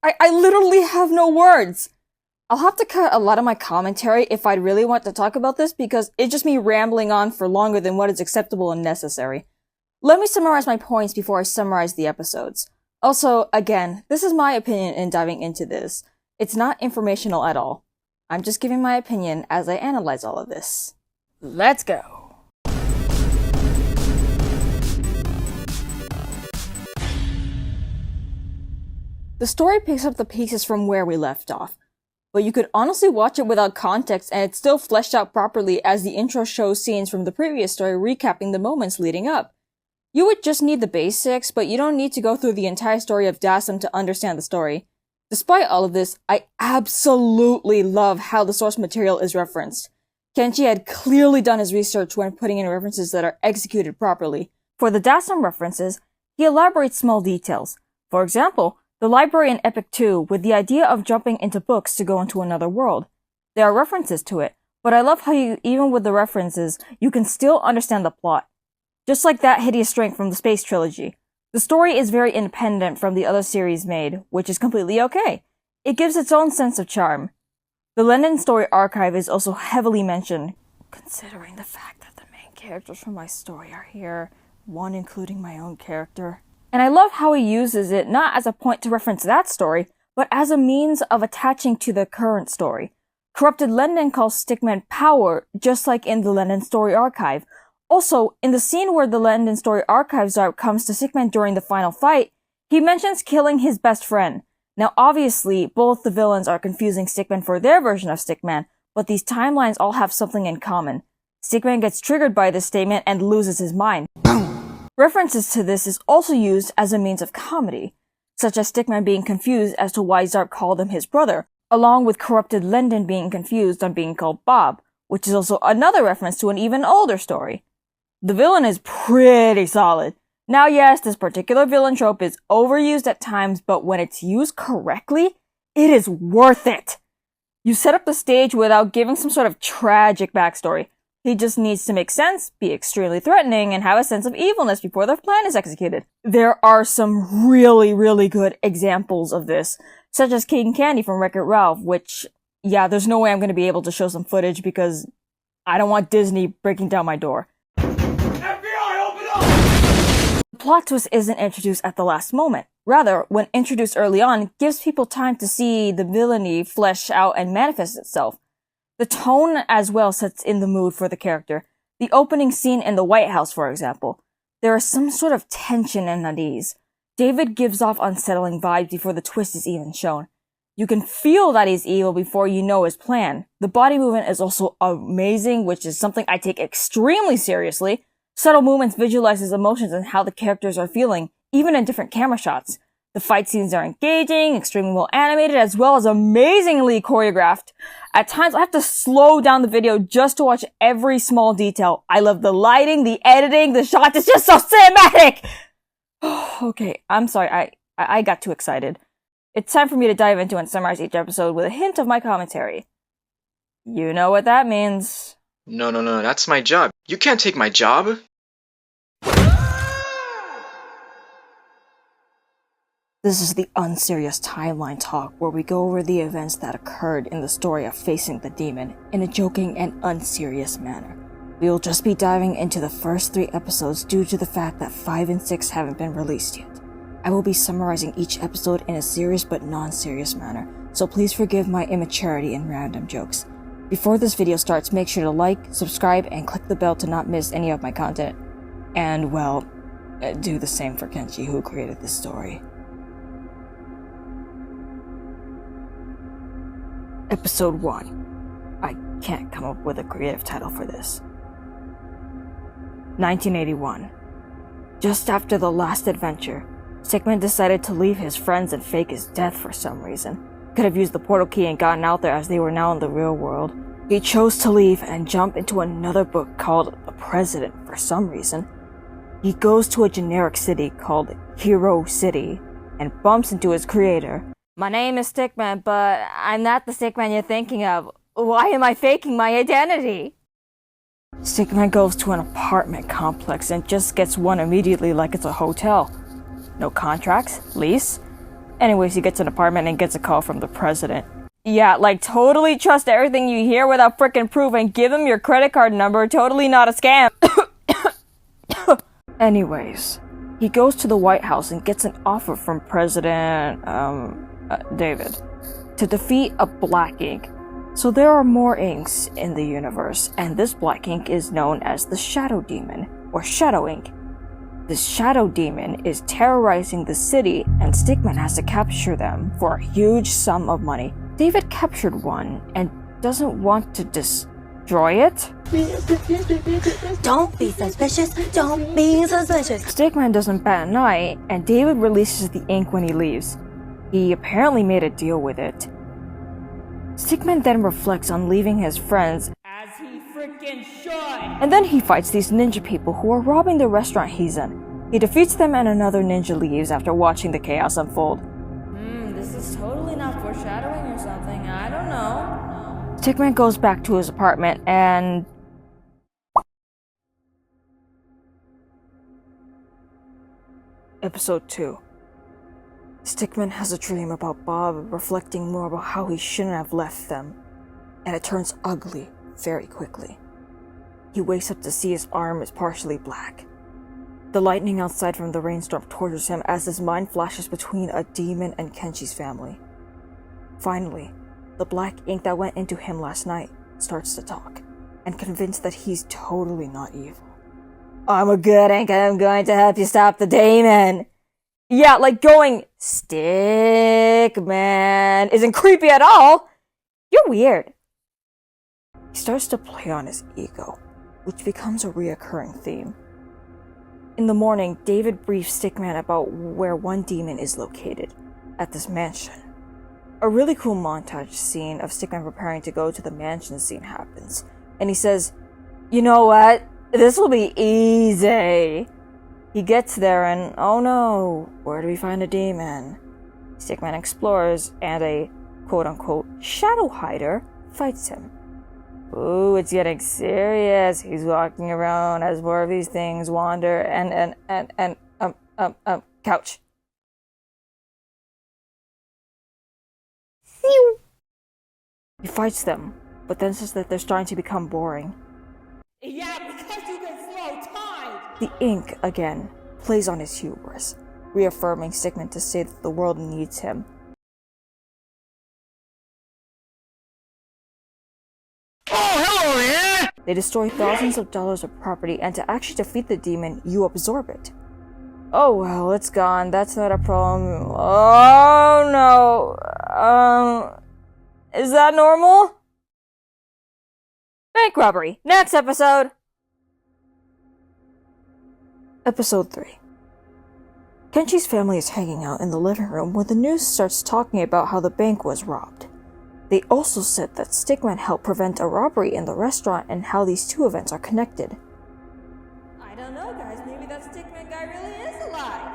I literally have no words. I'll have to cut a lot of my commentary if I really want to talk about this because it's just me rambling on for longer than what is acceptable and necessary. Let me summarize my points before I summarize the episodes. Also, again, this is my opinion in diving into this. It's not informational at all. I'm just giving my opinion as I analyze all of this. Let's go! The story picks up the pieces from where we left off, but you could honestly watch it without context and it's still fleshed out properly as the intro shows scenes from the previous story recapping the moments leading up. You would just need the basics, but you don't need to go through the entire story of Dasam to understand the story. Despite all of this, I absolutely love how the source material is referenced. Kenshi had clearly done his research when putting in references that are executed properly. For the Dasam references, he elaborates small details. For example, the library in Epic 2 with the idea of jumping into books to go into another world. There are references to it, but I love how even with the references, you can still understand the plot. Just like that hideous strength from the Space Trilogy. The story is very independent from the other series made, which is completely okay. It gives its own sense of charm. The London Story Archive is also heavily mentioned, considering the fact that the main characters from my story are here, one including my own character. And I love how he uses it not as a point to reference that story, but as a means of attaching to the current story. Corrupted London calls Stickman power, just like in the London Story Archive. Also, in the scene where the London Story Archives art comes to Stickman during the final fight, he mentions killing his best friend. Now obviously, both the villains are confusing Stickman for their version of Stickman, but these timelines all have something in common. Stickman gets triggered by this statement and loses his mind. References to this is also used as a means of comedy, such as Stickman being confused as to why Zark called him his brother, along with Corrupted London being confused on being called Bob, which is also another reference to an even older story. The villain is pretty solid. Now yes, this particular villain trope is overused at times, but when it's used correctly, it is worth it. You set up the stage without giving some sort of tragic backstory. He just needs to make sense, be extremely threatening, and have a sense of evilness before the plan is executed. There are some really, really good examples of this, such as King Candy from Wreck-It Ralph, which, yeah, there's no way I'm going to be able to show some footage because I don't want Disney breaking down my door. FBI, open up! The plot twist isn't introduced at the last moment. Rather, when introduced early on, it gives people time to see the villainy flesh out and manifest itself. The tone as well sets in the mood for the character. The opening scene in the White House, for example. There is some sort of tension and unease. David gives off unsettling vibes before the twist is even shown. You can feel that he's evil before you know his plan. The body movement is also amazing, which is something I take extremely seriously. Subtle movements visualize his emotions and how the characters are feeling, even in different camera shots. The fight scenes are engaging, extremely well animated, as well as amazingly choreographed. At times, I have to slow down the video just to watch every small detail. I love the lighting, the editing, the shots. It's just so cinematic! Okay, I'm sorry. I got too excited. It's time for me to dive into and summarize each episode with a hint of my commentary. You know what that means. No, that's my job. You can't take my job. This is the unserious timeline talk where we go over the events that occurred in the story of facing the demon in a joking and unserious manner. We will just be diving into the first 3 episodes due to the fact that 5 and 6 haven't been released yet. I will be summarizing each episode in a serious but non-serious manner, so please forgive my immaturity and random jokes. Before this video starts, make sure to like, subscribe, and click the bell to not miss any of my content. And, well, do the same for Kenshi, who created this story. Episode 1. I can't come up with a creative title for this. 1981. Just after the last adventure, Stickman decided to leave his friends and fake his death for some reason. Could have used the portal key and gotten out there as they were now in the real world. He chose to leave and jump into another book called The President for some reason. He goes to a generic city called Hero City and bumps into his creator. My name is Stickman, but I'm not the Stickman you're thinking of. Why am I faking my identity? Stickman goes to an apartment complex and just gets one immediately like it's a hotel. No contracts, lease, Anyways, he gets an apartment and gets a call from the president. Yeah, like totally trust everything you hear without frickin' proof and give him your credit card number. Totally not a scam. Anyways, he goes to the White House and gets an offer from President, David to defeat a black ink. So there are more inks in the universe, and this black ink is known as the Shadow Demon, or Shadow Ink. This Shadow Demon is terrorizing the city, and Stickman has to capture them for a huge sum of money. David captured one and doesn't want to destroy it. Don't be suspicious. Don't be suspicious. Stickman doesn't bat an eye, and David releases the ink when he leaves. He apparently made a deal with it. Stickman then reflects on leaving his friends, as he freaking should, and then he fights these ninja people who are robbing the restaurant he's in. He defeats them and another ninja leaves after watching the chaos unfold. This is totally not foreshadowing or something, I don't know. Stickman goes back to his apartment and... Episode 2. Stickman has a dream about Bob reflecting more about how he shouldn't have left them, and it turns ugly very quickly. He wakes up to see his arm is partially black. The lightning outside from the rainstorm tortures him as his mind flashes between a demon and Kenshi's family. Finally, the black ink that went into him last night starts to talk, and convinced that he's totally not evil. I'm a good ink and I'm going to help you stop the demon. Yeah, like going, Stickman, isn't creepy at all. You're weird. He starts to play on his ego, which becomes a reoccurring theme. In the morning, David briefs Stickman about where one demon is located, at this mansion. A really cool montage scene of Stickman preparing to go to the mansion scene happens, and he says, "You know what? This will be easy." He gets there and, oh no, where do we find a demon? Stickman explores, and a quote-unquote shadow hider fights him. Ooh, it's getting serious. He's walking around as more of these things wander and couch. He fights them, but then says that they're starting to become boring. Yeah, because you can slow time! The ink, again, plays on his hubris, reaffirming Stickman to say that the world needs him. They destroy thousands of dollars of property, and to actually defeat the demon, you absorb it. Oh well, it's gone. That's not a problem. Oh no. Is that normal? Bank robbery. Next episode. Episode 3. Kenshi's family is hanging out in the living room when the news starts talking about how the bank was robbed. They also said that Stickman helped prevent a robbery in the restaurant and how these two events are connected. I don't know, guys. Maybe that Stickman guy really is alive.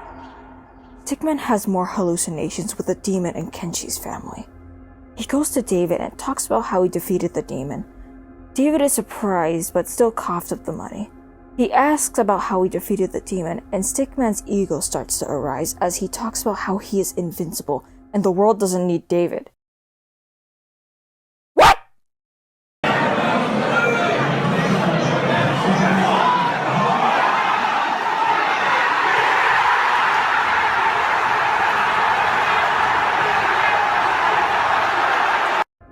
Stickman has more hallucinations with the demon and Kenshi's family. He goes to David and talks about how he defeated the demon. David is surprised but still coughs up the money. He asks about how he defeated the demon, and Stickman's ego starts to arise as he talks about how he is invincible and the world doesn't need David.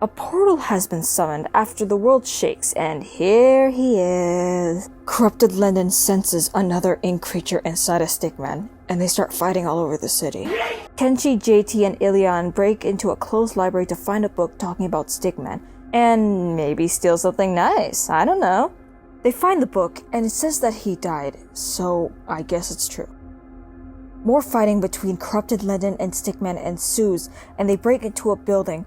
A portal has been summoned after the world shakes, and here he is. Corrupted Lendon senses another ink creature inside of Stickman, and they start fighting all over the city. Kenshi, JT, and Ilian break into a closed library to find a book talking about Stickman, and maybe steal something nice, I don't know. They find the book, and it says that he died, so I guess it's true. More fighting between Corrupted Lendon and Stickman ensues, and they break into a building.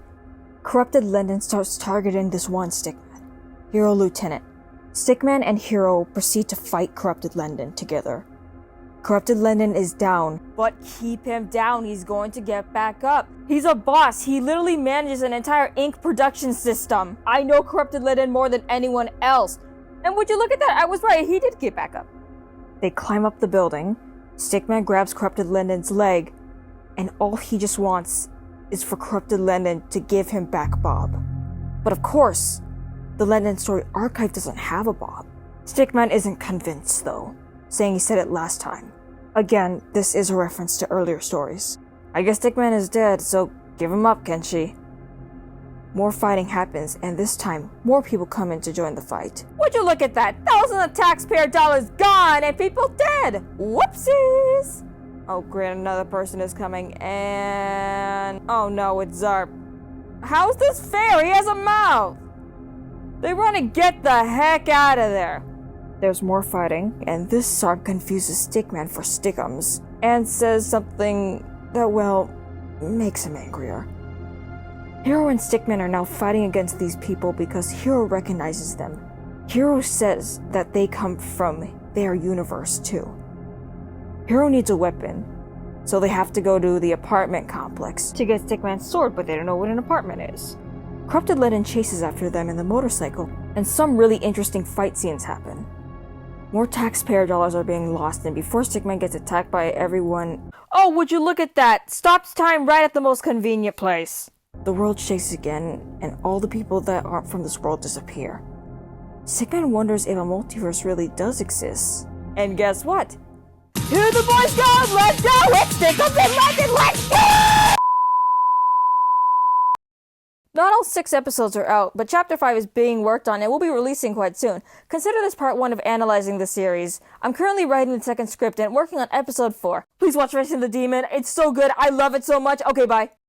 Corrupted Lendon starts targeting this one Stickman, Hero Lieutenant. Stickman and Hero proceed to fight Corrupted Lendon together. Corrupted Lendon is down, but keep him down, he's going to get back up. He's a boss, he literally manages an entire ink production system. I know Corrupted Lendon more than anyone else. And would you look at that, I was right, he did get back up. They climb up the building. Stickman grabs Corrupted Lendon's leg. and all he just wants is for corrupted Lennon to give him back Bob. But of course, the Lennon story archive doesn't have a Bob. Stickman isn't convinced though, saying he said it last time. Again, this is a reference to earlier stories. I guess Stickman is dead, so give him up, Kenshi. More fighting happens, and this time, more people come in to join the fight. Would you look at that? Thousands of taxpayer dollars gone and people dead! Whoopsies! Oh great, another person is coming, and... oh no, it's Zarp. How's this fair? He has a mouth! They want to get the heck out of there! There's more fighting, and this Zarp confuses Stickman for Stickums, and says something that, well, makes him angrier. Hero and Stickman are now fighting against these people because Hero recognizes them. Hero says that they come from their universe too. Hero needs a weapon, so they have to go to the apartment complex to get Stickman's sword, but they don't know what an apartment is. Corrupted Lennon chases after them in the motorcycle, and some really interesting fight scenes happen. More taxpayer dollars are being lost, and before Stickman gets attacked by everyone... oh, would you look at that! Stops time right at the most convenient place! The world shakes again, and all the people that aren't from this world disappear. Stickman wonders if a multiverse really does exist. And guess what? Here the boys go! Let's go! It's Stickums and London! Let's go! Not all 6 episodes are out, but Chapter 5 is being worked on and will be releasing quite soon. Consider this part 1 of analyzing the series. I'm currently writing the second script and working on episode 4. Please watch Racing the Demon. It's so good. I love it so much. Okay, bye.